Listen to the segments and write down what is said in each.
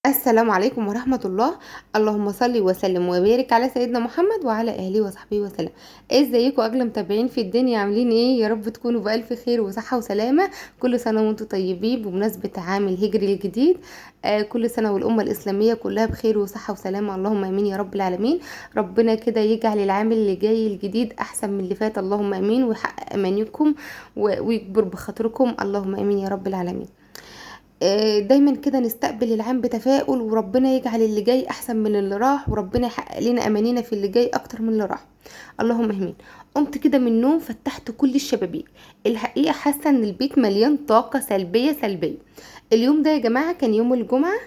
السلام عليكم ورحمة الله. اللهم صل وسلم وبارك على سيدنا محمد وعلى آله وصحبه وسلم. ازيكم اغلى متابعين في الدنيا، عاملين ايه؟ يا رب تكونوا بألف خير وصحة وسلامة. كل سنة وانتم طيبين بمناسبة عام الهجري الجديد. كل سنة والأمة الإسلامية كلها بخير وصحة وسلامة، اللهم امين يا رب العالمين. ربنا كده يجعل العام اللي جاي الجديد احسن من اللي فات، اللهم امين، ويحقق امانيكم ويكبر بخاطركم، اللهم امين يا رب العالمين. دايما كده نستقبل العام بتفاؤل، وربنا يجعل اللي جاي احسن من اللي راح، وربنا يحقق لنا امانينا في اللي جاي اكتر من اللي راح، اللهم امين. قمت كده من النوم، فتحت كل الشبابيك. الحقيقه حاسه ان البيت مليان طاقه سلبيه سلبيه. اليوم ده يا جماعه كان يوم الجمعه،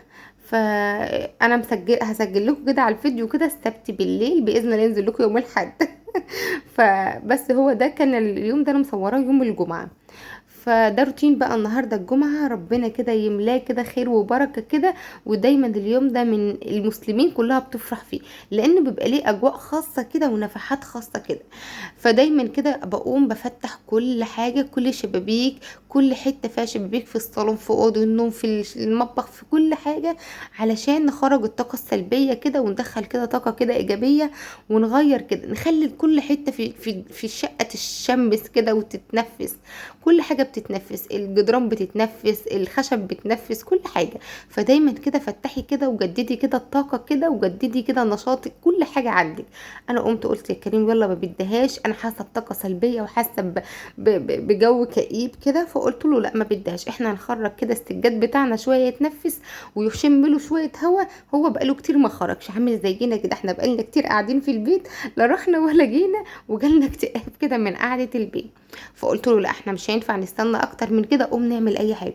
فانا هسجل لكم كده على الفيديو كده السبت بالليل، باذن الله ينزل لكم يوم الاحد. فبس هو ده كان اليوم ده انا مصوراه يوم الجمعه. فده روتين بقى النهارده الجمعة، ربنا كده يملاه كده خير وبركة كده. ودايما اليوم ده من المسلمين كلها بتفرح فيه، لأنه بيبقى ليه أجواء خاصة كده ونفحات خاصة كده. فدايما كده بقوم بفتح كل حاجة، كل شبابيك، كل حتة فيها شبابيك، في الصالون، في أوضة النوم، في المطبخ، في كل حاجة، علشان نخرج الطاقة السلبية كده وندخل كده طاقة كده إيجابية. ونغير كده، نخلي كل حتة في الشقة تشمس كده وتتنفس. كل حاجة بتتنفس، الجدران بتتنفس، الخشب بتنفس، كل حاجة. فدايما كده فتحي كده وجددي كده الطاقة كده، وجددي كده نشاطك، كل حاجة عندك. انا قمت قلت يا كريم يلا ما بديهاش، انا حاسة بطاقة سلبية وحاسة بجو كئيب كده. فقلت له لا ما بديهاش، احنا هنخرج كده السجاد بتاعنا شوية يتنفس ويشم له شوية هوا. هو بقاله كتير ما خرجش، عامل زينا كده، احنا بقالنا كتير قاعدين في البيت، لا رحنا ولا جينا، وجالنا اكتئاب كده من قعدة البيت. فقلت له لا احنا مش هينفع نستنى اكتر من كده، قوم نعمل اي حاجه.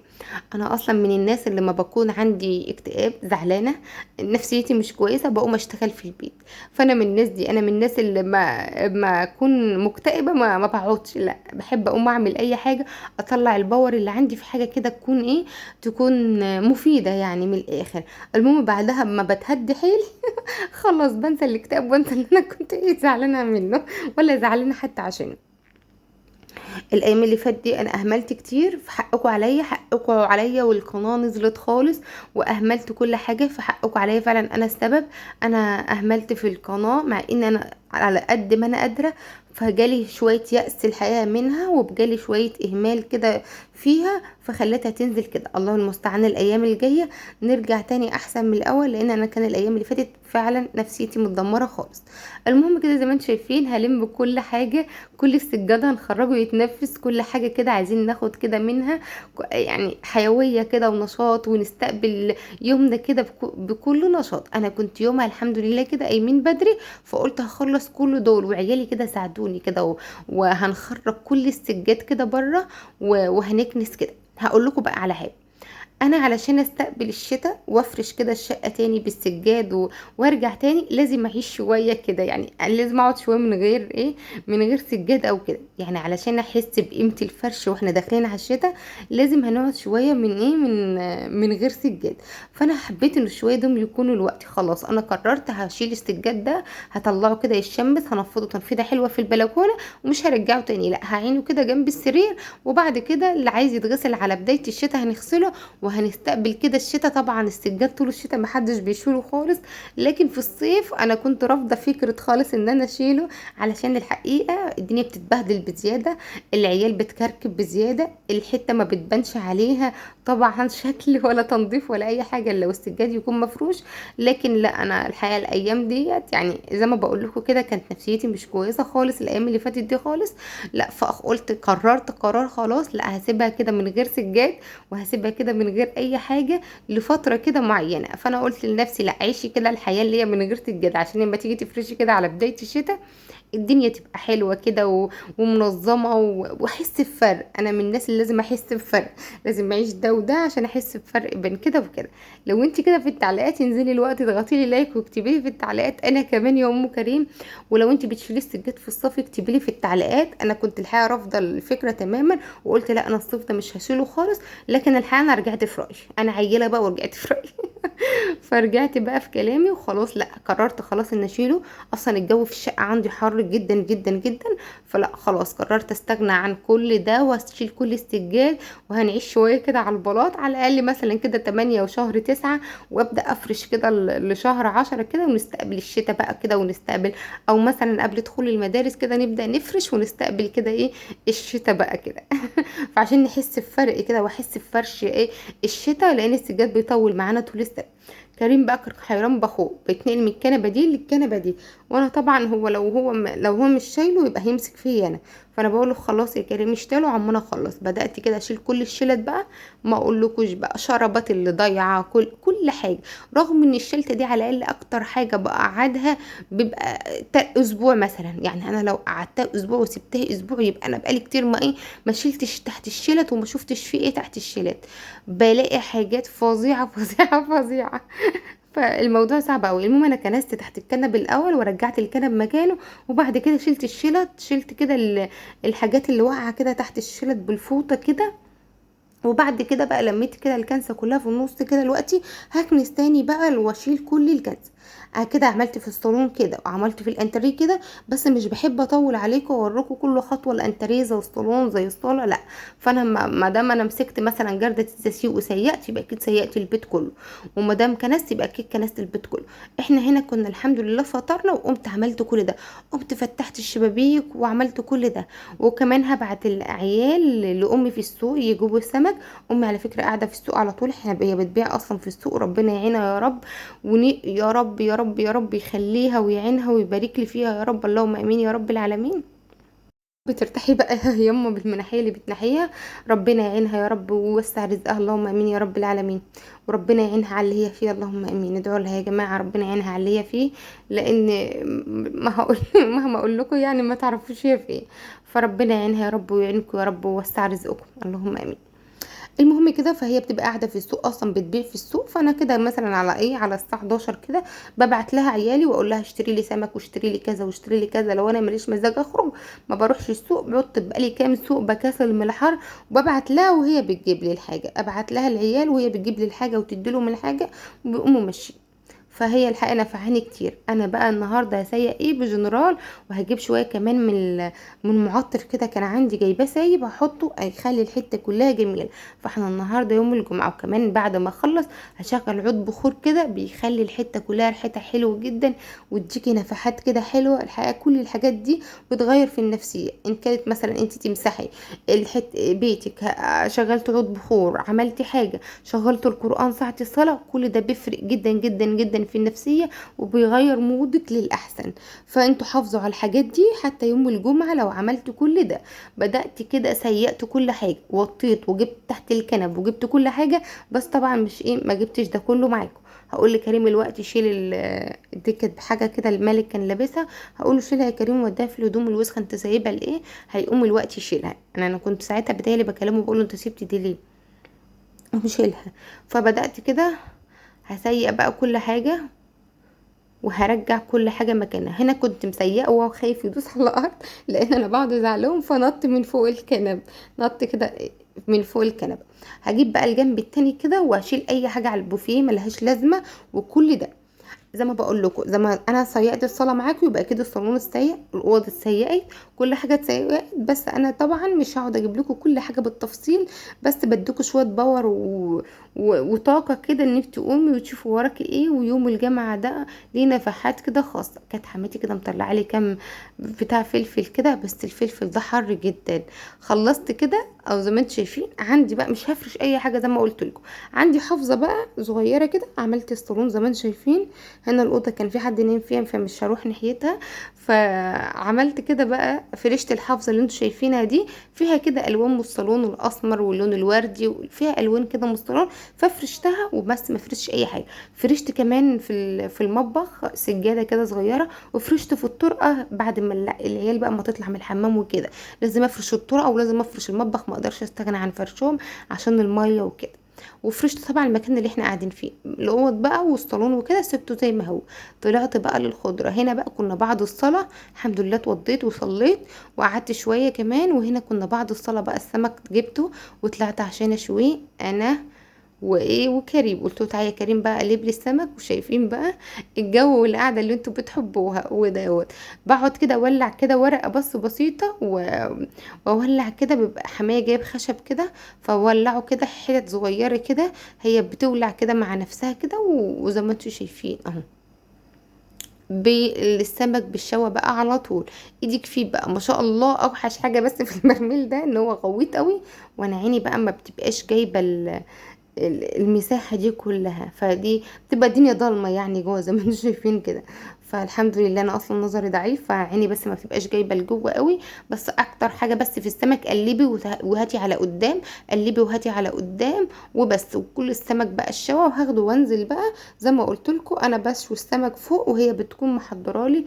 انا اصلا من الناس اللي ما بكون عندي اكتئاب، زعلانه، نفسيتي مش كويسه، بقوم اشتغل في البيت. فانا من الناس دي، انا من الناس اللي ما اكون مكتئبه ما بقعدش، لا بحب اقوم اعمل اي حاجه، اطلع الباور اللي عندي في حاجه كده تكون ايه، تكون مفيده يعني من الاخر. المهم بعدها ما بتهدي حيلي خلاص بنسى الاكتئاب، وانسى اللي انا كنت ايه زعلانه منه، ولا زعلانه حتى عشانه. الايام اللي فات دي انا اهملت كتير في حقكم عليا، حقكم عليا، والقناه نزلت خالص، واهملت كل حاجه في حقكم عليا، فعلا انا السبب. انا اهملت في القناه، مع ان انا على قد ما انا قادره. فجالي شويه يأس الحقيقه منها، وبجالي شويه اهمال كده فيها، فخلتها تنزل كده. الله المستعان، الايام الجايه نرجع تاني احسن من الاول، لان انا كان الايام اللي فاتت فعلا نفسيتي متدمره خالص. المهم كده زي ما انتم شايفين، هلم كل حاجه، كل السجادة هنخرجه يتنفس، كل حاجة كده عايزين ناخد كده منها يعني حيوية كده ونشاط، ونستقبل يومنا كده بكل نشاط. انا كنت يومها الحمد لله كده قايمين بدري، فقلت هخلص كل دول، وعيالي كده ساعدوني كده وهنخرج كل السجاد كده بره، وهنكنس كده. هقول لكم بقى على حاجة. انا علشان استقبل الشتاء وافرش كده الشقه تاني بالسجاد وارجع تاني، لازم اعيش شويه كده، يعني لازم اقعد شويه من غير ايه، من غير سجاد او كده، يعني علشان احس بقيمه الفرش واحنا داخلين على الشتاء. لازم هنقعد شويه من ايه، من غير سجاد. فانا حبيت ان الشويه دول يكونوا الوقت، خلاص انا قررت هشيل السجاد ده، هطلعه كده يتشمس، هنفضه تنفيضه حلوه في البلكونه، ومش هرجعه تاني، لا هعينه كده جنب السرير. وبعد كده اللي عايز يتغسل على بدايه الشتاء هنغسله، وهنستقبل كده الشتاء. طبعا السجاد طول الشتاء محدش بيشيله خالص، لكن في الصيف انا كنت رافضه فكره خالص ان انا اشيله، علشان الحقيقه الدنيا بتتبهدل بزياده، العيال بتكركب بزياده، الحته ما بتبانش عليها طبعا شكل ولا تنظيف ولا اي حاجه الا والسجاد يكون مفروش. لكن لا، انا الحقيقه الايام ديت يعني زي ما بقول لكم كده كانت نفسيتي مش كويسه خالص الايام اللي فاتت دي خالص. لا فقلت قررت قرار خلاص، لا هسيبها كده من غير سجاد، وهسيبها كده من غير اي حاجه لفتره كده معينه. فانا قلت لنفسي لا، عيشي كده الحياه اللي هي من غير سجاد، عشان لما تيجي تفرشي كده على بدايه الشتاء الدنيا تبقى حلوه كده ومنظمه واحس بفرق. انا من الناس اللي لازم احس بفرق، لازم اعيش ده وده عشان احس بفرق بين كده وكده. لو انت كده في التعليقات انزلي الوقت اضغطي لي لايك، واكتبي لي في التعليقات انا كمان يا ام كريم. ولو انت بتشيلي السجاد في الصيف اكتبي لي في التعليقات. انا كنت الحقيقه رافضه الفكره تماما، وقلت لا انا الصيف ده مش هشيله خالص، لكن الحقيقه انا رجعت في رايي، انا عيله بقى ورجعت في رايي. فرجعت بقى في كلامي وخلاص، لا قررت خلاص ان اشيله. اصلا الجو في الشقه عندي حر جدا جدا جدا، فلا خلاص قررت استغنى عن كل ده واشيل كل السجاد، وهنعيش شويه كده على البلاط على الاقل مثلا كده 8 وشهر 9، وابدا افرش كده لشهر 10 كده، ونستقبل الشتاء بقى كده ونستقبل، او مثلا قبل دخول المدارس كده نبدا نفرش ونستقبل كده ايه الشتاء بقى كده. فعشان نحس بفرق كده واحس بفرش ايه الشتاء، لان السجاد بيطول معانا طول السنه. كريم بقى كان حيران باخوه، بيتنقل من الكنبه دي للكنبه دي، وانا طبعا هو لو هو مش شايله يبقى هيمسك فيا انا. فانا بقول له خلاص يا كريم اشتغله عمال اخلص. بدات كده اشيل كل الشلت بقى، ما اقولكوش بقى شربات اللي ضايعه، كل حاجه. رغم ان الشلته دي على الاقل اكتر حاجه بقعدها بيبقى اسبوع مثلا، يعني انا لو قعدتها اسبوع وسبتها اسبوع يبقى انا بقالي كتير ما شلتش تحت الشلت وما شفتش فيه ايه تحت الشلت. بلاقي حاجات فظيعه فظيعه فظيعه. فالموضوع صعب قوي. المهم انا كنست تحت الكنب الاول ورجعت الكنب مكانه، وبعد كده شلت الشلت، شلت كده الحاجات اللي واقعه كده تحت الشلت بالفوطه كده. وبعد كده بقى لميت كده الكنسه كلها في النص كده. دلوقتي هكنس تاني بقى واشيل كل الكنسه. كده عملت في الصالون كده وعملت في الانتريه كده. بس مش بحب اطول عليكم واوريكم كل خطوه، الانتريه زي الصالون زي الصاله لا. فانا ما دام انا مسكت مثلا جرده التسييق وسيقت يبقى اكيد سيقت البيت كله، وما دام كنست يبقى اكيد كنست البيت كله. احنا هنا كنا الحمد لله فطرنا وقمت عملت كل ده، قمت فتحت الشبابيك وعملت كل ده. وكمان هبعت العيال لامي في السوق يجيبوا السمك. امي على فكره قاعده في السوق على طول، هي بتبيع اصلا في السوق، ربنا يعينها يا رب. يا رب يا رب يا رب يخليها ويعينها ويبارك لي فيها يا رب، اللهم امين يا رب العالمين. بترتاحي بقى يما بالمناحيه اللي بتناحيها، ربنا يعينها يا رب ويوسع رزقها، اللهم امين يا رب العالمين. وربنا يعينها على اللي هي فيه، اللهم امين. ادعوا لها يا جماعه ربنا يعينها على اللي هي فيه، لان ما هقول مهما اقول لكم يعني ما تعرفوش هي فين. فربنا يعينها يا رب ويعينكم يا رب ويوسع رزقكم، اللهم امين. المهم كده، فهي بتبقى قاعده في السوق اصلا بتبيع في السوق. فانا كده مثلا على ايه على الساعه 11 كده ببعت لها عيالي واقول لها اشتري لي سمك واشتري لي كذا واشتري لي كذا. لو انا ماليش مزاج اخرج ما بروحش السوق، بقعد بقالي كام سوق بكسل من الحر. وببعت لها وهي بتجيب لي الحاجه، ابعت لها العيال وهي بتجيب لي الحاجه وتدي لهم الحاجه وبيقوموا ماشيين. فهي الحقيقه نفعاني كتير. انا بقى النهارده هسيق ايه بجنرال، وهجيب شويه كمان من معطر كده كان عندي جايباه سايب هحطه هيخلي الحته كلها جميله. فاحنا النهارده يوم الجمعه، وكمان بعد ما اخلص هشغل عود بخور كده بيخلي الحته كلها ريحتها حلوه جدا وتديكي نفحات كده حلوه. الحقيقه كل الحاجات دي بتغير في النفسيه. ان كانت مثلا انت تمسحي بيتك، شغلت عود بخور، عملتي حاجه، شغلت القران ساعه الصلاه، كل ده بيفرق جدا جدا جدا في النفسيه وبيغير مودك للاحسن. فانتوا حافظوا على الحاجات دي حتى يوم الجمعه. لو عملت كل ده، بدأت كده سيقت كل حاجة، وطيت وجبت تحت الكنب وجبت كل حاجة. بس طبعا مش ايه ما جبتش ده كله معاكم. هقول لكريم الوقت يشيل دي كانت بحاجه كده الملك كان لابسها، هقول له شيلها يا كريم وديها في الهدوم الوسخه انت سايبها لايه. هيقوم الوقت يشيلها. انا كنت ساعتها بتهيألي بكلمه بقول له انت سبتي دي ليه، قوم شيلها. فبدأت كده هسيق بقى كل حاجه وهرجع كل حاجه مكانها. هنا كنت مسيقه وهو خايف يدوس على الارض لان انا بقعد ازعلهم، فنط من فوق الكنب، نط كده من فوق الكنب. هجيب بقى الجنب التاني كده واشيل اي حاجه على البوفيه ملهاش لازمه. وكل ده زي ما بقول لكم، زي ما انا سيقت الصاله معاكم يبقى كده الصالون اتسيق، الاوض اتسيقت، كل حاجه اتسيقت. بس انا طبعا مش هقعد اجيب لكم كل حاجه بالتفصيل، بس بديكوا شويه باور وطاقه كده انك تقومي وتشوفي وراكي ايه. ويوم الجمعه ده ليه نفحات كده خاصه. كانت حماتي كده مطلعه لي كام بتاع فلفل كده، بس الفلفل ده حر جدا. خلصت كده او زي ما انتم شايفين عندي بقى مش هفرش اي حاجه زي ما قلت لكم. عندي حافظه بقى صغيره كده، عملت الصالون زي ما انتم شايفين. هنا الاوضه كان في حد نايم فيها فمش هروح ناحيتها. فعملت كده بقى فرشت الحافظه اللي انتم شايفينها دي، فيها كده الوان من الصالون الاسمر واللون الوردي وفيها الوان كده من الصالون. ففرشتها وبس ما فرشتش اي حاجه. فرشت كمان في المطبخ سجاده كده صغيره. وفرشت في الطرقه بعد ما العيال بقى ما تطلع من الحمام وكده لازم افرش الطرقه ولازم افرش المطبخ، ما اقدرش استغنى عن فرشهم عشان الميه وكده. وفرشت طبعا المكان اللي احنا قاعدين فيه الاوض بقى والصالون وكده سبته زي ما هو. طلعت بقى للخضره. هنا بقى كنا بعد الصلاه الحمد لله اتوضيت وصليت وقعدت شويه كمان. وهنا كنا بعد الصلاه بقى السمك جبته وطلعت عشان اشويه انا وايه وكريم. قلت له تعالى يا كريم بقى قلب لي السمك. وشايفين بقى الجو والقعده اللي انتوا بتحبوها ودوت. بقعد كده اولع كده ورقه بس بسيطه واولع كده، بيبقى حمايه جايب خشب كده، فولعه كده حتت صغيره كده، هي بتولع كده مع نفسها كده، وزي ما انتوا شايفين اهو بالسمك بالشوا بقى على طول. ايدك فيه بقى ما شاء الله. اوحش حاجه بس في البرميل ده ان هو غويط قوي، وانا عيني بقى ما بتبقاش جايبه المساحة دي كلها، فدي بتبقى الدنيا ضلمة يعني جوه زي ما انتم شايفين كده. فالحمد لله انا اصلا نظري ضعيف، فعيني بس ما بتبقاش جايبه لجوه قوي. بس اكتر حاجه بس في السمك قلبي وهاتي على قدام، قلبي وهاتي على قدام وبس. وكل السمك بقى الشوا وهاخده وانزل بقى زي ما قلت لكم. انا بشوي السمك فوق وهي بتكون محضره لي.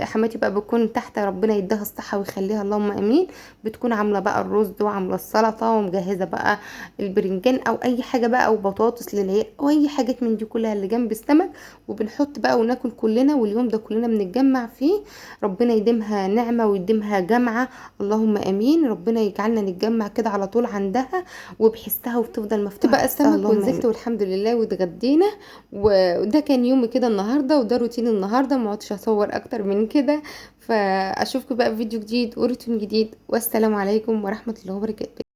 حماتي بقى بتكون تحت، ربنا يديها الصحه ويخليها اللهم امين. بتكون عامله بقى الرز وعامله السلطه ومجهزه بقى البرنجان او اي حاجه بقى، او بطاطس للعيال او اي حاجات من دي كلها اللي جنب السمك. وبنحط بقى وناكل كلنا، واليوم ده كلنا بنتجمع فيه. ربنا يديمها نعمه ويديمها جمعه اللهم امين. ربنا يجعلنا نتجمع كده على طول عندها وبحسها، وتفضل مفتوحه بقى السمك. ونزلت والحمد لله واتغدينا. وده كان يومي كده النهارده، وده روتين النهارده، ما عدتش اصور اكتر من كده. فاشوفكم بقى في فيديو جديد وروتين جديد، والسلام عليكم ورحمه الله وبركاته.